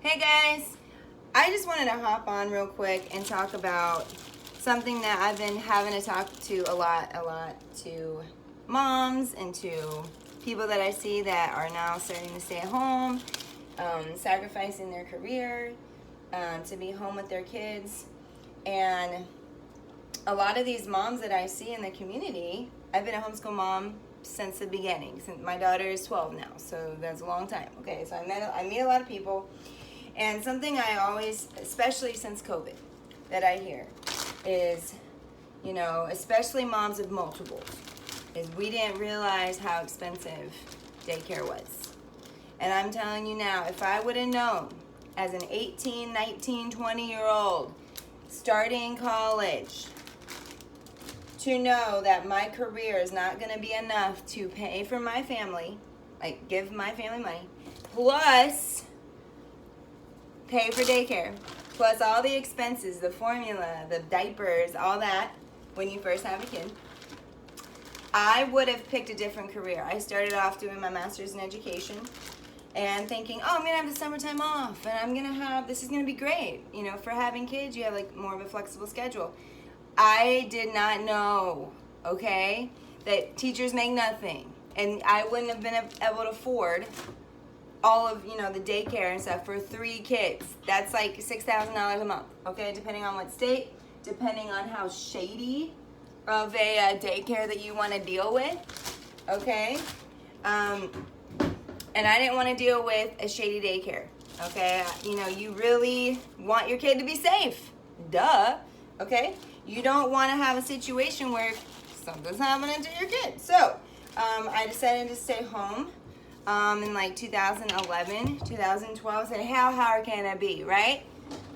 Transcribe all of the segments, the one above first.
Hey guys, I just wanted to hop on real quick and talk about something that I've been having to talk to a lot to moms and to people that I see that are now starting to stay at home, sacrificing their career to be home with their kids. And a lot of these moms that I see in the community, I've been a homeschool mom since the beginning. Since my daughter is 12 now, so that's a long time. Okay, so I meet a lot of people, and something I always, especially since COVID, that I hear is, especially moms of multiples, is we didn't realize how expensive daycare was. And I'm telling you now, if I would have known as an 18, 19, 20-year-old starting college to know that my career is not going to be enough to pay for my family, like give my family money, plus pay for daycare, plus all the expenses, the formula, the diapers, all that when you first have a kid, I would have picked a different career. I started off doing my master's in education and thinking, oh, I'm going to have the summertime off and I'm going to have, this is going to be great. For having kids, you have like more of a flexible schedule. I did not know, okay, that teachers make nothing, and I wouldn't have been able to afford all of, the daycare and stuff for 3 kids. That's like $6,000 a month, okay, depending on what state, depending on how shady of a daycare that you want to deal with, okay, and I didn't want to deal with a shady daycare, okay, you really want your kid to be safe, duh, okay. You don't want to have a situation where something's happening to your kid. So, I decided to stay home in like 2011, 2012. Said, how hard can it be, right?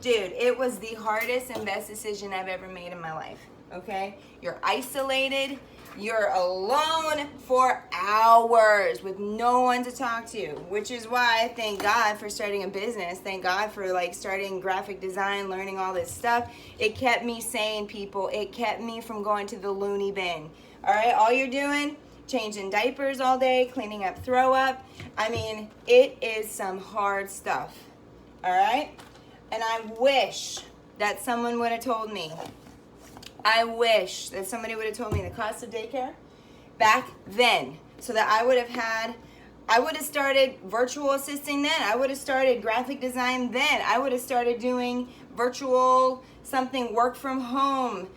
Dude, it was the hardest and best decision I've ever made in my life, okay? You're isolated. You're alone for hours with no one to talk to, which is why I thank God for starting a business. Thank God for starting graphic design, learning all this stuff. It kept me sane, people. It kept me from going to the loony bin. All right, all you're doing, changing diapers all day, cleaning up throw up. I mean, it is some hard stuff. All right, and I wish that someone would have told me. I wish that somebody would have told me the cost of daycare back then, so that I would have started virtual assisting then. I would have started graphic design then. I would have started doing virtual something, work from home,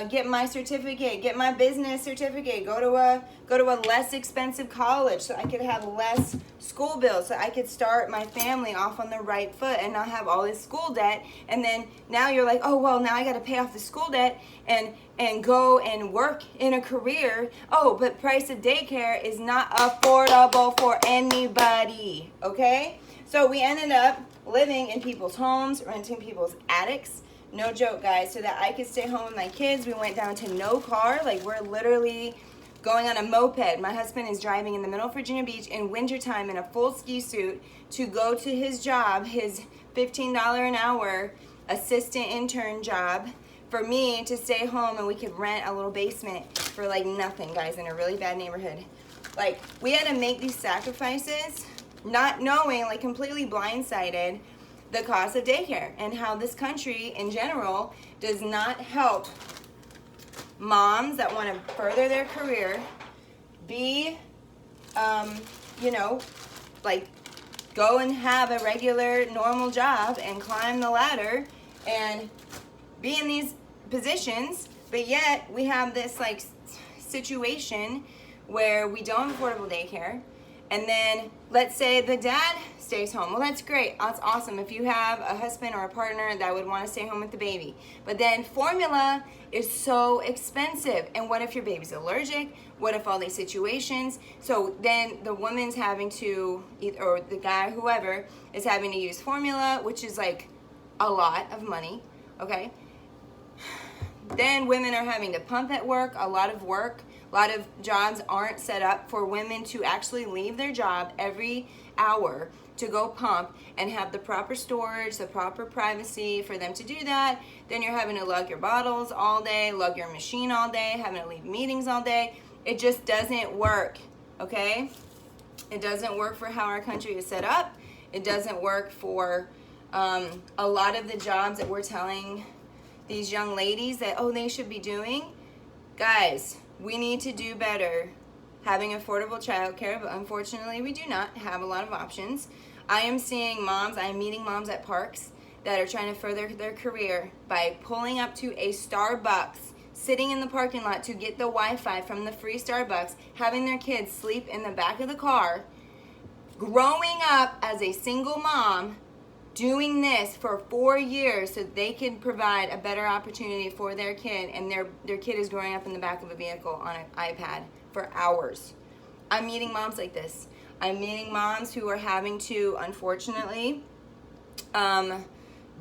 get my certificate, get my business certificate, go to a less expensive college so I could have less school bills, so I could start my family off on the right foot and not have all this school debt. And then now you're like, oh, well, now I got to pay off the school debt and go and work in a career. Oh, but price of daycare is not affordable for anybody, okay? So we ended up living in people's homes, renting people's attics. No joke, guys, so that I could stay home with my kids. We went down to no car. We're literally going on a moped. My husband is driving in the middle of Virginia Beach in wintertime in a full ski suit to go to his job, his $15 an hour assistant intern job, for me to stay home, and we could rent a little basement for nothing, guys, in a really bad neighborhood. We had to make these sacrifices, not knowing, completely blindsided, the cost of daycare and how this country in general does not help moms that want to further their career be, go and have a regular, normal job and climb the ladder and be in these positions, but yet we have this situation where we don't have affordable daycare. And then let's say the dad stays home. Well, that's great. That's awesome. If you have a husband or a partner that would want to stay home with the baby. But then formula is so expensive. And what if your baby's allergic? What if all these situations? So then the woman's having to, or the guy, whoever, is having to use formula, which is a lot of money, okay? Then women are having to pump at work, a lot of work. A lot of jobs aren't set up for women to actually leave their job every hour to go pump and have the proper storage, the proper privacy for them to do that. Then you're having to lug your bottles all day, lug your machine all day, having to leave meetings all day. It just doesn't work, okay? It doesn't work for how our country is set up. It doesn't work for A lot of the jobs that we're telling these young ladies that, oh, they should be doing, guys, we need to do better having affordable childcare, but unfortunately we do not have a lot of options. I am seeing moms, I am meeting moms at parks that are trying to further their career by pulling up to a Starbucks, sitting in the parking lot to get the Wi-Fi from the free Starbucks, having their kids sleep in the back of the car, growing up as a single mom, doing this for 4 years so they can provide a better opportunity for their kid, and their kid is growing up in the back of a vehicle on an iPad for hours. I'm meeting moms like this. I'm meeting moms who are having to, unfortunately,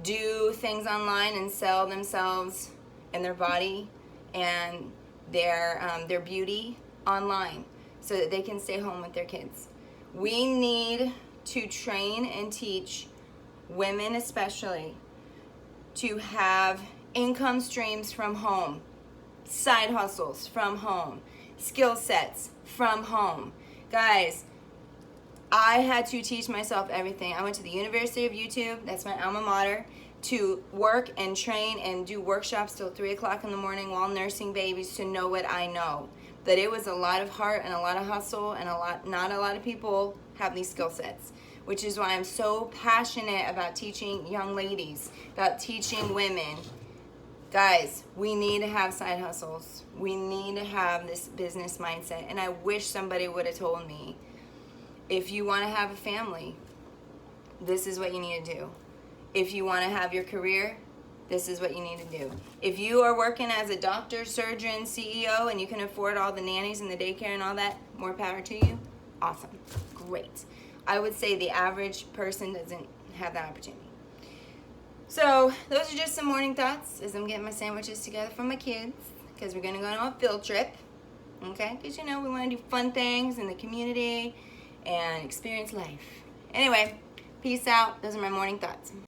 do things online and sell themselves and their body and their beauty online so that they can stay home with their kids. We need to train and teach women especially to have income streams from home, side hustles from home, skill sets from home. Guys, I had to teach myself everything. I went to the University of YouTube, that's my alma mater, to work and train and do workshops till 3 o'clock in the morning while nursing babies to know what I know. That it was a lot of heart and a lot of hustle, and not a lot of people have these skill sets, which is why I'm so passionate about teaching young ladies, about teaching women. Guys, we need to have side hustles. We need to have this business mindset, and I wish somebody would have told me, if you want to have a family, this is what you need to do. If you want to have your career, this is what you need to do. If you are working as a doctor, surgeon, CEO, and you can afford all the nannies and the daycare and all that, more power to you. Awesome. Great. I would say the average person doesn't have that opportunity. So those are just some morning thoughts as I'm getting my sandwiches together for my kids, because we're going to go on a field trip. Okay? Because, you know, we want to do fun things in the community and experience life. Anyway, peace out. Those are my morning thoughts.